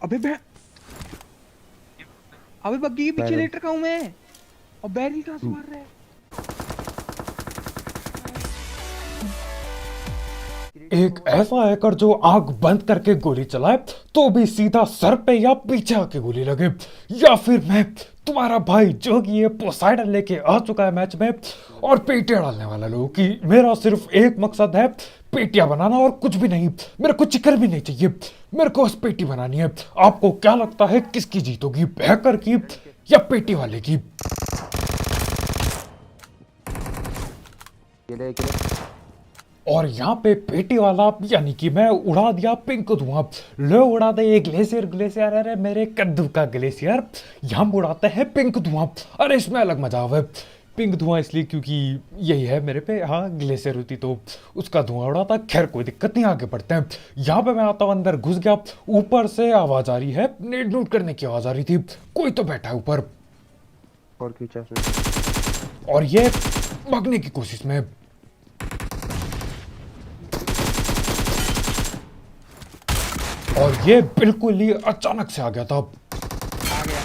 अबे बे अबे बग्गी के पीछे बैरल। लेट रखा हूँ मैं। और बैरल कहाँ से मार रहा है? एक ऐसा हैकर जो आंख बंद करके गोली चलाए तो भी सीधा सर पे या पीछे आके गोली लगे, या फिर मैं तुम्हारा भाई जो कि ये पोसाइडन लेके आ चुका है मैच में और पेटियां डालने वाला लोग कि मेरा सिर्फ एक मकसद है पेटियां बनाना और कुछ भी नहीं, मेरे को चिकन भी नहीं चाहिए, मेरे को बस पेटी बनानी है। आपको क्या लगता है किसकी जीत होगी, हैकर की या पेटी वाले की? और यहाँ पे पेटी वाला यानी कि मैं उड़ा दिया पिंक धुआं, लोग उड़ाते ये ग्लेशियर ग्लेशियर, अरे मेरे कद्दू का ग्लेशियर, यहाँ उड़ाते हैं पिंक धुआं। अरे इसमें अलग मजा है। पिंक धुआं इसलिए क्योंकि यही है मेरे पे, हाँ ग्लेशियर होती तो उसका धुआं उड़ाता। खैर कोई दिक्कत नहीं, आगे बढ़ते हैं। यहाँ पे मैं आता हूँ, अंदर घुस गया, ऊपर से आवाज आ रही है, नेट नोट करने की आवाज आ रही थी, कोई तो बैठा है ऊपर और खींचा उसने। और ये भागने की कोशिश में। और ये बिल्कुल ही अचानक से आ गया था। आ गया।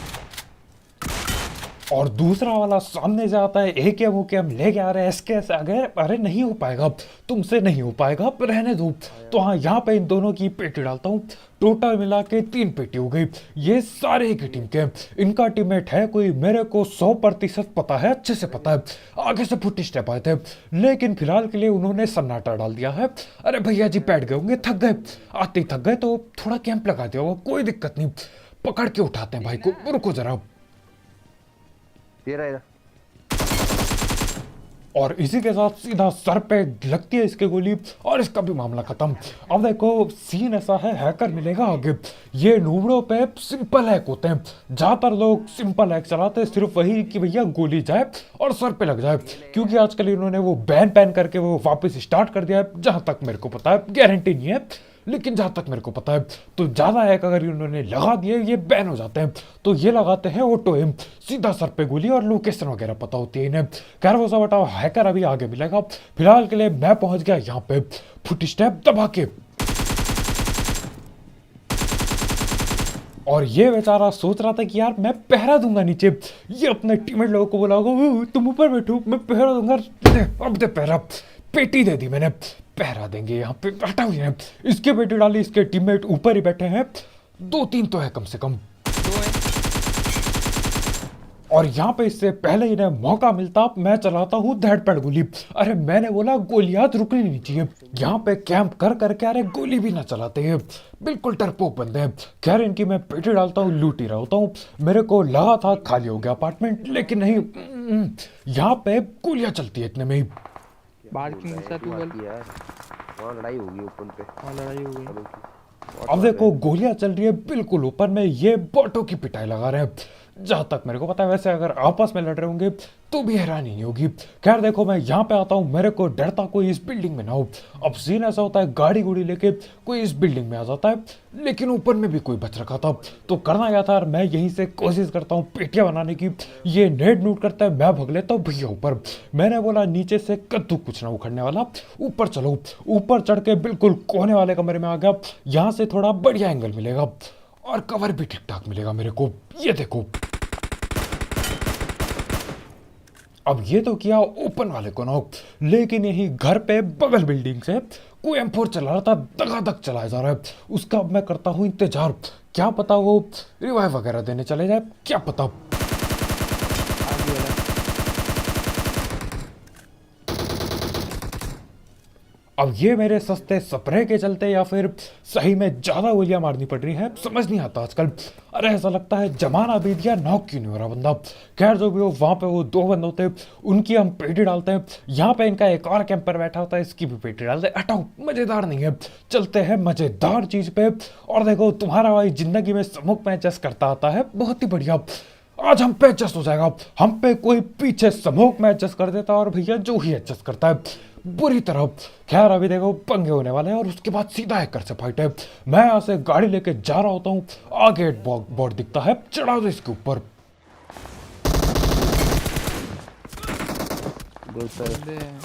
और दूसरा वाला सामने से आता है, एक या वो के हम लेके आ रहे हैं, इसके से आ गए, अरे नहीं हो पाएगा तुमसे, नहीं हो पाएगा, रहने दो। तो हाँ यहाँ पे इन दोनों की पेटी डालता हूँ, टोटल मिला के 3 पेटी हो गई। ये सारे एक ही टीम के हैं। इनका टीममेट है कोई, मेरे को 100% पता है, अच्छे से पता है, आगे से फुट स्टेप आए थे, लेकिन फिलहाल के लिए उन्होंने सन्नाटा डाल दिया है। अरे भैया जी बैठ गए होंगे, थक गए, आते ही थक गए तो थोड़ा कैंप लगा दिया होगा, कोई दिक्कत नहीं, पकड़ के उठाते हैं भाई को, रुको जरा। ये रहा और इसी के साथ सीधा सर पे लगती है इसके गोली और इसका भी मामला खत्म। अब देखो सीन ऐसा है, हैकर मिलेगा आगे। ये नूबड़ों पे सिंपल हैक होते हैं, ज्यादातर लोग सिंपल हैक चलाते हैं, सिर्फ वही कि भैया गोली जाए और सर पे लग जाए, क्योंकि आजकल इन्होंने वो बैन पैन करके वो वापस स्टार्ट कर दिया है, जहां तक मेरे को पता है, गारंटी नहीं है लेकिन जहां तक मेरे को पता है तो ज्यादा हैक अगर इन्होंने लगा दिए ये बैन हो जाते हैं। तो ये लगाते हैं ऑटो एम, सीधा सर पे गोली और लोकेशन वगैरह पता होती है इन्हें। खैर वो सब हटाओ, हैकर अभी आगे मिलेगा, फिलहाल के लिए मैं पहुंच गया यहाँ पे, फुट स्टेप दबा के। और ये बेचारा सोच रहा था कि यार मैं पहरा दूंगा नीचे, ये अपने टीममेट लोगों को बोलाओगे तुम ऊपर बैठो मैं पहरा दूंगा, अब दे पहरा, पेटी दे दी मैंने, पहरा देंगे यहाँ पे, हटाओ ये। इसके पेटी डाली, इसके टीममेट ऊपर ही बैठे हैं, 2-3 तो है कम से कम। दो है। और यहाँ पे इससे पहले इन्हें मौका मिलता मैं चलाता हूँ धड़ पैड़ गोली। अरे मैंने बोला गोलियात रुकनी नहीं चाहिए, यहाँ पे कैंप कर करके अरे गोली भी ना चलाते हैं, बिल्कुल डरपोक बंदे हैं। खैर इनकी मैं पेटी डालता हूँ, लूट ही रहा होता हूँ। मेरे को लगा था खाली हो गया अपार्टमेंट, लेकिन नहीं, यहाँ पे गोलियां चलती है इतने में ही। बाढ़ की हिंसा तू बोल। यार वहाँ लड़ाई होगी ओपन पे। और लड़ाई हो गई। चलो की। अब देखो गोलियां चल रही है बिल्कुल ऊपर में, ये बॉटों की पिटाई लगा रहे हैं जहां तक मेरे को पता है। वैसे अगर आपस में लड़ रहे होंगे तो भी हैरानी नहीं होगी। खैर देखो मैं यहाँ पे आता हूँ, मेरे को डरता कोई इस बिल्डिंग में ना हो। अब सीन ऐसा होता है गाड़ी गुड़ी लेके कोई इस बिल्डिंग में आ जाता है, लेकिन ऊपर में भी कोई बच रखा था, तो करना क्या था, मैं यहीं से कोशिश करता हूँ पेटियां बनाने की। ये नेट नूट करता है, मैं भग लेता हूँ भैया ऊपर। मैंने बोला नीचे से कद्दू कुछ ना उखड़ने वाला, ऊपर चलो। ऊपर चढ़ के बिल्कुल कोने वाले कमरे में आ गया, यहाँ से थोड़ा बढ़िया एंगल मिलेगा और कवर भी ठीक ठाक मिलेगा मेरे को। ये देखो अब ये तो किया ओपन वाले को नॉक, लेकिन यही घर पे बगल बिल्डिंग से कोई M4 चला रहा था, दगादग चलाया जा रहा है। उसका अब मैं करता हूँ इंतजार, क्या पता वो रिवाइव वगैरह देने चले जाए, क्या पता। आगे वाला। अब ये मेरे सस्ते स्प्रे के चलते या फिर सही में ज्यादा गोलियां मारनी पड़ रही हैं, समझ नहीं आता आजकल। अरे ऐसा लगता है जमाना बीत गया, नॉक क्यों नहीं हो रहा बंदा। खैर जो भी हो, वहां पे वो 2 बंदे होते हैं, उनकी हम पेटी डालते हैं। यहाँ पे इनका एक और कैंपर बैठा होता है, इसकी भी पेटी डालते हैं। हटाओ मजेदार नहीं है, चलते हैं मजेदार चीज पे। और देखो तुम्हारा भाई जिंदगी में स्मोक मैचेस करता आता है, बहुत ही बढ़िया। आज हम पे एडजस्ट हो जाएगा, हम पे कोई पीछे स्मोक में एडजस्ट कर देता है और भैया जो ही एडजस्ट करता है बुरी तरह। खैर अभी देखो पंगे होने वाले हैं और उसके बाद सीधा हैकर से फाइट है। मैं यहाँ से गाड़ी लेके जा रहा होता हूँ, आगे बोर्ड दिखता है, चढ़ा दो इसके ऊपर। बंदे हैं।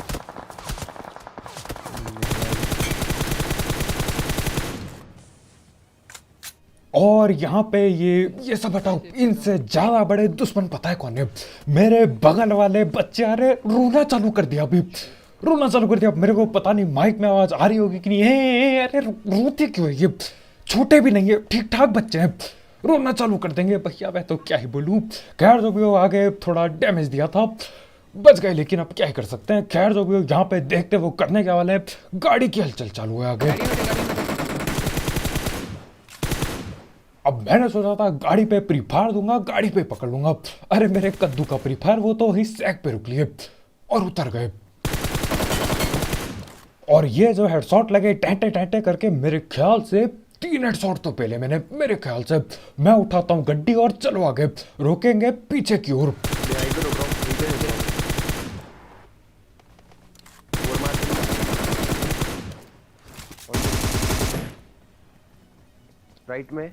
और यहाँ पे ये सब हटाओ, इनसे ज्यादा बड़े दुश्मन पता है कौन है? मेरे बगल वाले बच्चे, अरे रोना चालू कर दिया अभी, रोना चालू कर दिया। मेरे को पता नहीं माइक में आवाज आ रही होगी कि नहीं। अरे रोते क्यों है ये? छोटे भी नहीं है, ठीक ठाक बच्चे हैं, रोना चालू कर देंगे भैया। मैं तो क्या ही बोलूं। खैर जो भी हो, आगे थोड़ा डैमेज दिया था, बच गए, लेकिन अब क्या ही कर सकते हैं। खैर जो भी हो, यहाँ पे देखते वो करने क्या वाले हैं। गाड़ी की हलचल चालू है आगे। अब मैंने सोचा था गाड़ी पे प्री फायर दूंगा, गाड़ी पे पकड़ लूंगा। अरे मेरे कद्दू का प्री फायर वो तो वही सैक पे रुक लिए और उतर गए। और ये जो हेडशॉट लगे टैंटे टैंटे करके, मेरे ख्याल से 3 हेडशॉट तो पहले मैंने, मेरे ख्याल से। मैं उठाता हूँ गड्डी और चलो आगे, रोकेंगे पीछे की ओर। राइट में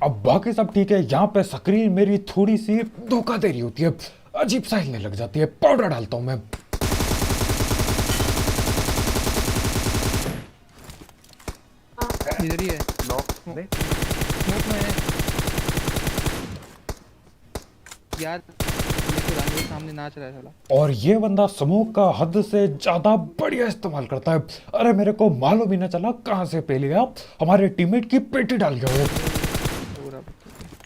अब बाकी सब ठीक है। यहाँ पे स्क्रीन मेरी थोड़ी सी धोखा दे रही होती है, अजीब सा हिलने लग जाती है। पाउडर डालता हूँ मैं। इधर ही है, नॉक में स्मोक में है यार। ये तो रानी के सामने नाच रहा है साला। और ये बंदा स्मोक का हद से ज्यादा बढ़िया इस्तेमाल करता है। अरे मेरे को मालूम ही ना चला कहां से पहले आप हमारे टीममेट की पेटी डाल गया वो। पूरा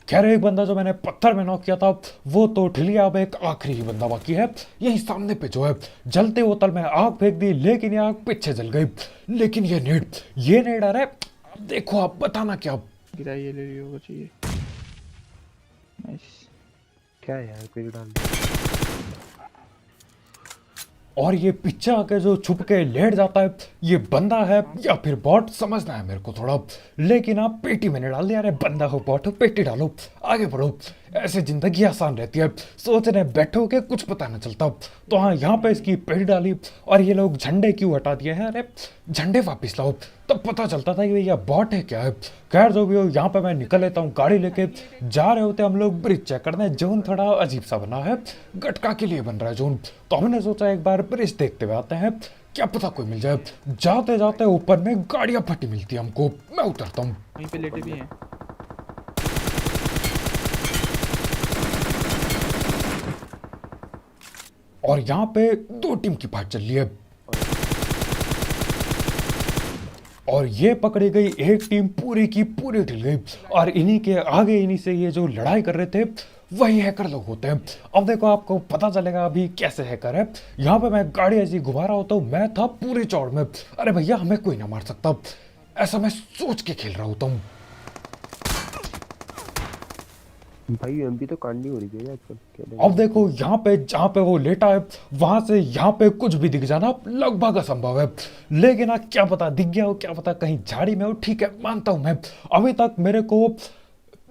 खैर एक बंदा जो मैंने पत्थर में नॉक किया था वो तो उठ लिया। अब एक आखिरी ही बंदा बाकी है, यही सामने पे जो है। जलते बोतल में आग फेंक दी, लेकिन ये आग पीछे जल गई। लेकिन ये नेड आ रहा है। अब देखो आप बताना क्या। गिरा, ये ले लियो होगा चाहिए। नाइस। क्या है यार, पेड़ डाल और ये पीछे आके जो छुप के लेट जाता है, ये बंदा है या फिर बॉट समझना है मेरे को थोड़ा। लेकिन आप पेटी में नहीं डाल दिया। अरे बंदा हो बॉट हो, पेटी डालो, आगे बढ़ो। ऐसे जिंदगी आसान रहती है, सोचने बैठो के कुछ पता न चलता। तो हाँ, यहाँ पे इसकी पेटी डाली। और ये लोग झंडे क्यों हटा दिए हैं? अरे झंडे वापिस लाओ, तब पता चलता था कि भैया बॉट है क्या है। खैर जो भी हो, यहाँ पे मैं निकल लेता हूँ गाड़ी लेके। जा रहे होते हम लोग ब्रिज चेक करने। जोन थोड़ा अजीब सा बना है, गटका के लिए बन रहा है जोन। तो हमने सोचा एक बार ब्रिज देखते हुए आते हैं, क्या पता कोई मिल जाए। जाते जाते ऊपर में गाड़ियां फटी मिलती है हमको। मैं उतरता हूँ। वहीं पे लेटे भी हैं। और यहाँ पे 2 टीम की फाइट चल रही है। और ये पकड़ी गई एक टीम पूरी की पूरी ढल गई। और इन्हीं के आगे, इन्हीं से ये जो लड़ाई कर रहे थे वही हैकर लोग होते हैं। अब देखो आपको पता चलेगा अभी कैसे हैकर है। यहाँ पे मैं गाड़ी ऐसी घुमा रहा होता हूँ, मैं था पूरी चौड़ में। अरे भैया हमें कोई ना मार सकता, ऐसा मैं सोच के खेल रहा होता हूँ। भाई एमपी तो कांडी हो रही है आजकल। अब देखो यहाँ पे जहाँ पे वो लेटा है, वहां से यहाँ पे कुछ भी दिख जाना लगभग असंभव है। लेकिन क्या पता दिख गया हो, क्या पता कहीं झाड़ी में हो। ठीक है, मानता हूं मैं। अभी तक मेरे को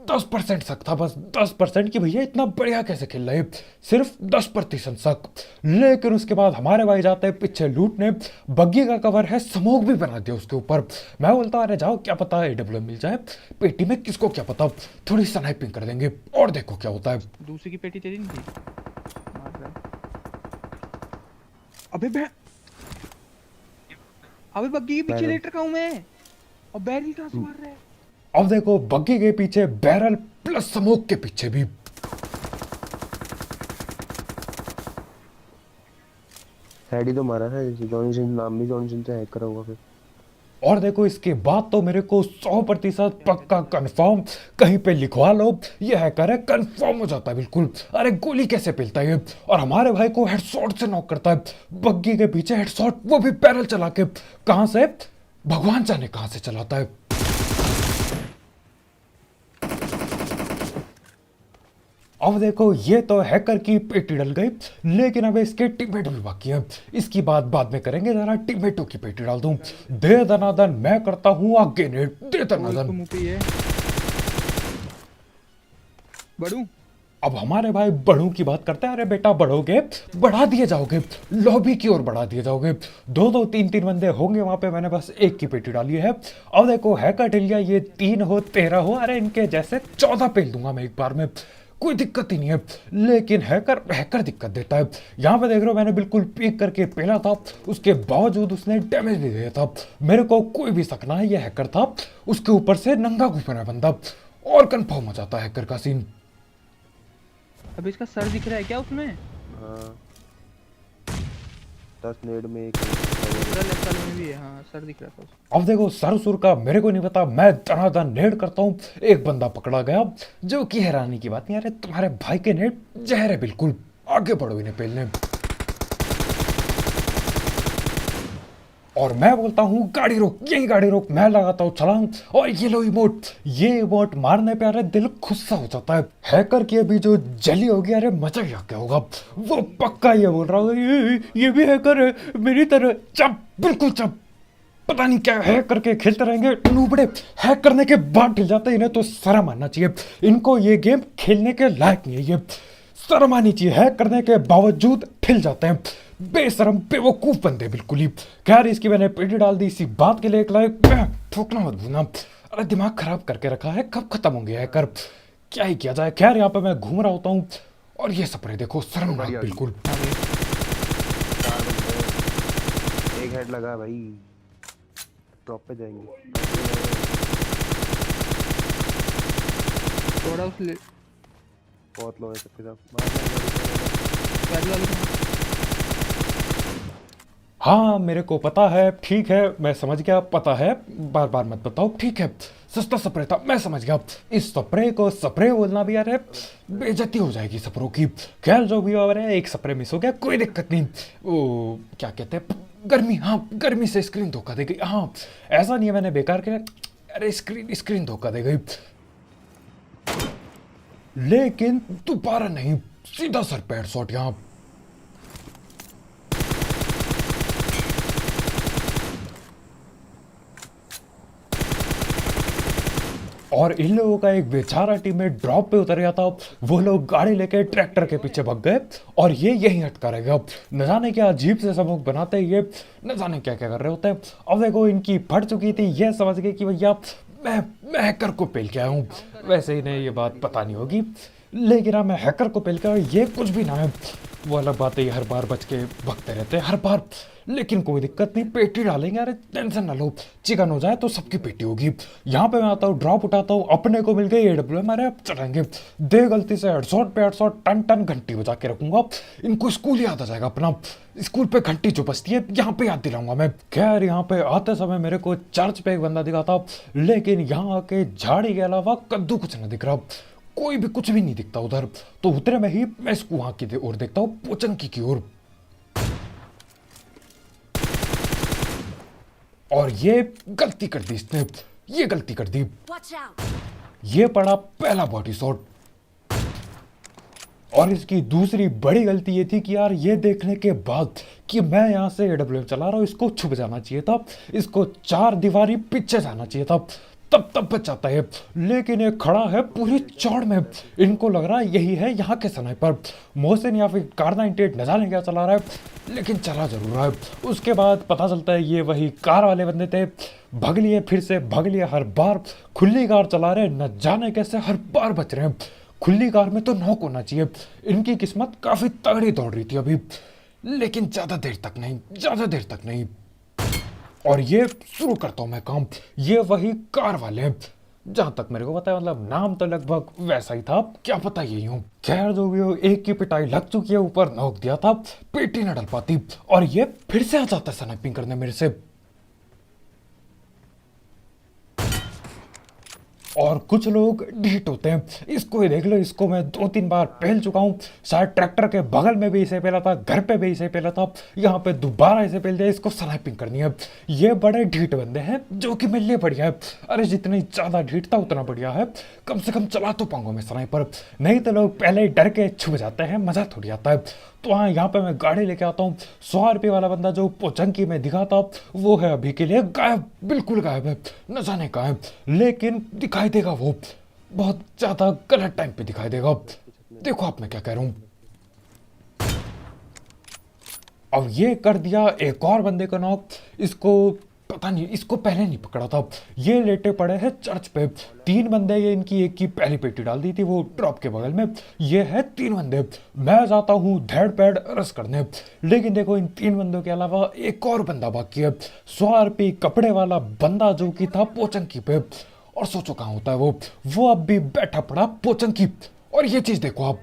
10% शक था, बस 10% कि भैया इतना बढ़िया कैसे खेल रहे, सिर्फ 10% शक। लेकिन उसके बाद हमारे भाई जाते हैं पीछे लूटने। बग्गी का कवर है, स्मोक भी बना दिया उसके ऊपर। मैं बोलता अरे जाओ, क्या पता AWM मिल जाए पेटी में, किसको क्या पता। थोड़ी स्नाइपिंग कर देंगे और देखो क्या होता है। दूसरी की पेटी तेरी नहीं थी? मार रहा है। अबे बग्गी के पीछे लेट रखा हूं मैं, और बैरल कहां से मार रहा है? अब देखो बग्गी के पीछे बैरल प्लस स्मोक के पीछे भी। हेड ही तो मारा था, जैसे जॉनी सिंह नाम भी जॉनी सिंह से हैक करा होगा फिर। और देखो इसके बाद तो मेरे को 100% पक्का कंफर्म कहीं पे लिखवा लो ये हैकर है, कंफर्म हो जाता है बिल्कुल। अरे गोली कैसे पेलता है ये, और हमारे भाई को हेडशॉट से नॉक करता है। बग्गी के पीछे हेडशॉट, वो भी पैरल चला के। कहां से, भगवान जाने कहां से चलाता है। अब देखो ये तो हैकर की पेटी डल गई, लेकिन अब इसके टीममेट भी बाकी है। इसकी बात बाद में करेंगे, जरा टीममेटों की पेटी डाल दूं। दे दनादन मैं करता हूं आगे नेट, दे दनादन। मुंह पे है बड़ू। अब हमारे भाई बड़ों की बात करते हैं। अरे बेटा बढ़ोगे, बढ़ा दिए जाओगे, लॉबी की ओर बढ़ा दिए जाओगे। 2-2 3-3 बंदे होंगे वहां पे, मैंने बस एक की पेटी डाली है। अब देखो हैकर ढिल गया, ये 3 हो 13 हो, अरे इनके जैसे 14 पेल दूंगा मैं एक बार में। कोई दिक्कत ही नहीं है। लेकिन हैकर हैकर दिक्कत देता है। यहाँ पे देख रहे हो मैंने बिल्कुल पीक करके पेला था, उसके बावजूद उसने डैमेज भी दिया था। मेरे को कोई भी शक ना है ये हैकर था, उसके ऊपर से नंगा घूम रहा है बंदा, और कंफर्म हो जाता है हैकर का सीन। अब इसका सर दिख रहा है क्या उसमें? हाँ 10 नेड में एक पूरा लेफ्ट साइड में भी है। हाँ सर दिख रहा था उसका। अब देखो सर सुर का मेरे को नहीं पता, मैं दनादन नेड करता हूँ, एक बंदा पकड़ा गया, जो कि हैरानी की बात नहीं। अरे तुम्हारे भाई के नेड जहर है बिल्कुल, आगे बढ़ो इन्हें पेलने। और मैं बोलता हूँ गाड़ी रोक, यही गाड़ी रोक, मैं लगाता हूँ छलांग, और ये लो इमोट। ये इमोट मारने पे अरे दिल खुश सा हो जाता है। हैकर की अभी जो जली होगी, अरे मजा ही आ गया होगा। वो पक्का ये बोल रहा होगा ये भी हैकर है मेरी तरह। चुप, बिल्कुल चुप, पता नहीं क्या है करके खेलते रहेंगे नूबड़े। हैक करने के बाद हिल जाते हैं, इन्हें तो शर्म आना चाहिए। इनको ये गेम खेलने के लायक नहीं है, ये शर्म आनी चाहिए। हैक करने के बावजूद ठिल जाते हैं, बेशरम बेवकूफ बंदे बिल्कुल ही। खैर इसकी मैंने पेटी डाल दी इसी बात के लिए, एक लाइक ठोकना मत भूलना। अरे दिमाग खराब करके रखा है, कब खत्म होंगे हैकर, क्या ही किया जाए। खैर यहाँ पे मैं घूम रहा होता हूँ, और ये स्प्रे देखो शर्मनाक बिल्कुल। 4 बंदे, एक हेड लगा भाई, टॉप पे जाएंगे। थोड़ा उस बहुत लो है सबके साथ। पैदल वाले को- हाँ मेरे को पता है, ठीक है मैं समझ गया, पता है, बार बार मत बताओ, ठीक है। सस्ता स्प्रे था, मैं समझ गया। इस स्प्रे को स्प्रे बोलना भी यार है, बेइज्जती हो जाएगी स्प्रो की। खैर जो भी हो रहा है, एक स्प्रे मिस हो गया, कोई दिक्कत नहीं। वो क्या कहते हैं, गर्मी, हाँ गर्मी से स्क्रीन धोखा दे गई। हाँ ऐसा नहीं है मैंने बेकार किया, अरे स्क्रीन धोखा दे गई। लेकिन दोबारा नहीं, सीधा सर पे हेडशॉट यहाँ। और इन लोगों का एक बेचारा टीममेट ड्रॉप पे उतर गया था। वो लोग गाड़ी लेके ट्रैक्टर के पीछे भाग गए, और ये यहीं अटका रह गया। न जाने क्या अजीब से सबक बनाते हैं ये, न जाने क्या क्या कर रहे होते हैं। अब देखो इनकी फट चुकी थी, ये समझ गए कि भैया मैं हैकर को पेल के आया हूँ। वैसे इन्हें ये बात पता नहीं होगी, लेकिन हाँ मैं हैकर को पेल के आया, ये कुछ भी ना है। वो अलग बात है, ये हर बार बच के भगते रहते हैं हर बार। लेकिन कोई दिक्कत नहीं, पेटी डालेंगे, अरे टेंशन ना लो। चिकन हो जाए तो सबकी पेटी होगी। यहाँ पे मैं आता हूँ, ड्रॉप उठाता हूँ, अपने को मिल गई AWM, अरे अब चलेंगे। दे गलती से हेडशॉट पे हेडशॉट, टन टन घंटी बजा के रखूंगा। इनको स्कूल याद आ जाएगा अपना, स्कूल पे घंटी जो बजती है यहाँ पे याद दिलाऊंगा मैं। खैर यहाँ पे आते समय मेरे को चर्च पे एक बंदा दिखा था, लेकिन यहाँ आके झाड़ी के अलावा कद्दू कुछ नहीं दिख रहा, कोई भी कुछ भी नहीं दिखता उधर। तो उतरे में ही मैं इसको वहां की ओर देखता हूँ, पोचंकी की ओर। और ये गलती कर दी इसने, ये गलती कर दी। Watch out! ये पड़ा पहला बॉडी शॉट। और इसकी दूसरी बड़ी गलती ये थी कि यार ये देखने के बाद कि मैं यहाँ से AWM चला रहा हूँ, इसको छुप जाना चाहिए था, इसको 4 दीवारी पीछे जाना चाहिए था, तब बच जाता है। लेकिन ये खड़ा है पूरी चौड़ में, इनको लग रहा है यही है यहाँ के स्नाइपर। मोहसिन या फिर कार 98 न जाने क्या चला रहा है, लेकिन चला जरूर रहा है। उसके बाद पता चलता है ये वही कार वाले बंदे थे। भग लिए, फिर से भग लिए, हर बार खुली कार चला रहे, न जाने कैसे हर बार बच रहे हैं। खुली कार में तो नॉक होना चाहिए। इनकी किस्मत काफी तगड़ी दौड़ रही थी अभी, लेकिन ज्यादा देर तक नहीं। और ये शुरू करता हूं मैं काम, ये वही कार वाले हैं, जहां तक मेरे को पता है, मतलब नाम तो लगभग वैसा ही था, क्या पता यही हूं। खैर जो भी हो, एक की पिटाई लग चुकी है, ऊपर नोक दिया था, पेटी न डल पाती, और ये फिर से आ जाता है स्नाइपिंग करने मेरे से। और कुछ लोग ढीठ होते हैं, इसको ही देख लो, इसको मैं 2-3 बार पहल चुका हूँ। शायद ट्रैक्टर के बगल में भी इसे पहला था, घर पे भी इसे पहला था, यहाँ पे दोबारा इसे पहल दिया। इसको स्नाइपिंग करनी है। ये बड़े ढीठ बंदे हैं, जो कि मेरे लिए बढ़िया है। अरे जितनी ज्यादा ढीठ था उतना बढ़िया है, कम से कम चला तो पाऊंगा मैं स्नाइपर, नहीं तो लोग पहले ही डर के छुप जाते हैं, मजा थोड़ी आता है। तो हाँ यहाँ पे मैं गाड़ी लेके आता हूँ। 100 रुपये वाला बंदा जो पोचंकी में दिखा था, वो है अभी के लिए गायब, बिल्कुल गायब है, न जाने कहाँ है। लेकिन दिखाई देगा, वो बहुत ज्यादा गलत टाइम पे दिखाई देगा। देखो आप मैं क्या कह रहा हूँ। अब ये कर दिया एक और बंदे का नॉक, इसको पता नहीं इसको पहले नहीं पकड़ा था। ये लेटे पड़े हैं चर्च पे। 3 बंदे, ये इनकी एक की पहली पेटी डाल दी थी वो ड्रॉप के बगल में। ये है 3 बंदे। मैं जाता हूँ धैड़ पैड अरेस्ट करने, लेकिन देखो इन 3 बंदों के अलावा एक और बंदा बाकी है। 100 रुपये कपड़े वाला बंदा जो कि था पोचंकी पे। और सोचो कहाँ होता है वो अब भी बैठा पड़ा पोचंकी। और ये चीज देखो आप,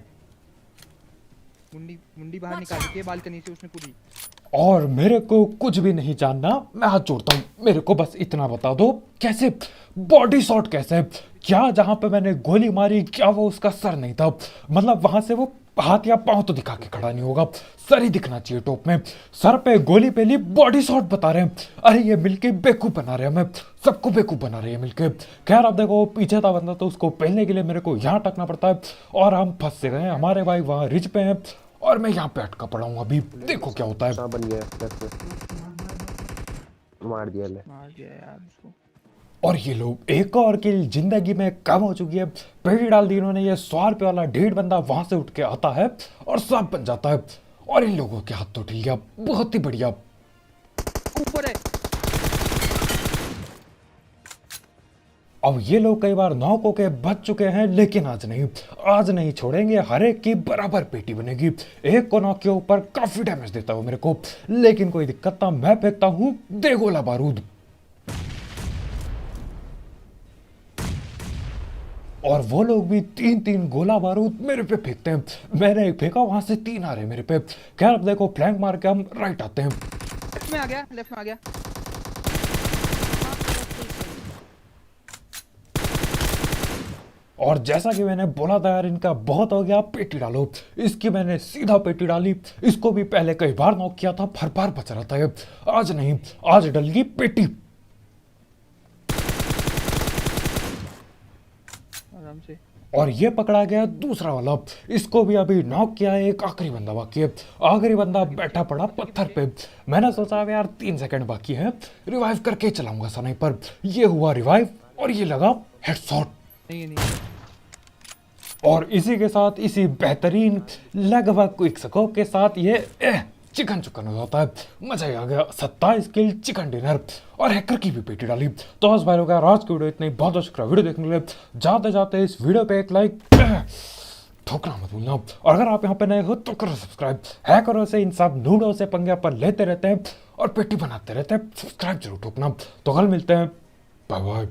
मुंडी मुंडी बाहर निकाली थी बालकनी से उसने पूरी। और मेरे को कुछ भी नहीं जानना, मैं हाथ जोड़ता हूँ। मेरे को बस इतना बता दो, कैसे बॉडी शॉट कैसे, क्या जहां पे मैंने गोली मारी क्या वो उसका सर नहीं था? मतलब वहां से वो हाथ या पांव तो दिखा के खड़ा नहीं होगा, सर ही दिखना चाहिए टॉप में। सर पे गोली पे ली, बॉडी शॉट बता रहे हैं। अरे ये मिलके बेवकूफ बना रहे हैं, हमें सबको बेवकूफ बना रहे हैं मिलके। खैर अब देखो पीछे था बंदा, तो उसको पहनने के लिए मेरे को यहाँ टकना पड़ता है और हम फंस से गए। हमारे भाई वहाँ रिज पे हैं और मैं यहाँ पे अटका पड़ा हूँ। अभी देखो क्या होता है। हाँ बन गया, मार दिया ले। मार दिया यार उसको। और ये लोग एक और किल जिंदगी में कम हो चुकी है। पेटी डाल दी इन्होंने। ये 100 रुपये वाला 1.5 बंदा वहां से उठ के आता है और सब बन जाता है। और इन लोगों के हाथ तो ठीक गया, बहुत ही बढ़िया। ऊपर है। अब ये लोग कई बार नौकों के बच चुके हैं, लेकिन आज नहीं छोड़ेंगे। हर एक की बराबर पेटी बनेगी। एक को नौक के ऊपर काफी डैमेज देता है मेरे को, लेकिन कोई दिक्कत ना, मैं फेंकता हूं दे गोला बारूद। और वो लोग भी 3-3 गोला बारूद मेरे पे फेंकते हैं। मैंने एक फेंका, वहां से 3 आ रहे मेरे पे। खैर अब देखो फ्लैंक मार के हम राइट आते हैं। लेफ्ट में आ गया, लेफ्ट में आ गया। और जैसा कि मैंने बोला था यार, इनका बहुत हो गया, पेटी डालो। इसकी मैंने सीधा पेटी डाली। इसको भी पहले कई बार नॉक किया था, हर बार बच रहा था ये। आज नहीं, आज डल गई पेटी। आराम से। और ये पकड़ा गया दूसरा वाला। इसको भी अभी नॉक किया है। एक आखिरी बंदा बाकी है। आखिरी बंदा बैठा पड़ा पत्थर पे। मैंने सोचा अब यार 3 सेकंड बाकी है, रिवाइव करके चलाऊंगा स्नाइपर। ये हुआ रिवाइव और ये लगा हेडशॉट। नहीं। और इसी के साथ, इसी बेहतरीन लगभग क्विक स्कोप के साथ ये चिकन चुकन हो जाता है। मजा ही आ गया। 27 किल चिकन डिनर और हैकर की भी पेटी डाली। तो बस भाई लोग यार, आज की वीडियो इतनी। बहुत बहुत शुक्रिया वीडियो देखने के लिए। जाते जाते इस वीडियो पे एक लाइक ठोकना मत भूलना। और अगर आप यहाँ पे नए हो तो करो सब्सक्राइब। हैकरों से इन सब नूडों से पंगे अपन लेते रहते हैं और पेटी बनाते रहते हैं। सब्सक्राइब जरूर ठोकना। तो कल मिलते हैं, बाय बाय।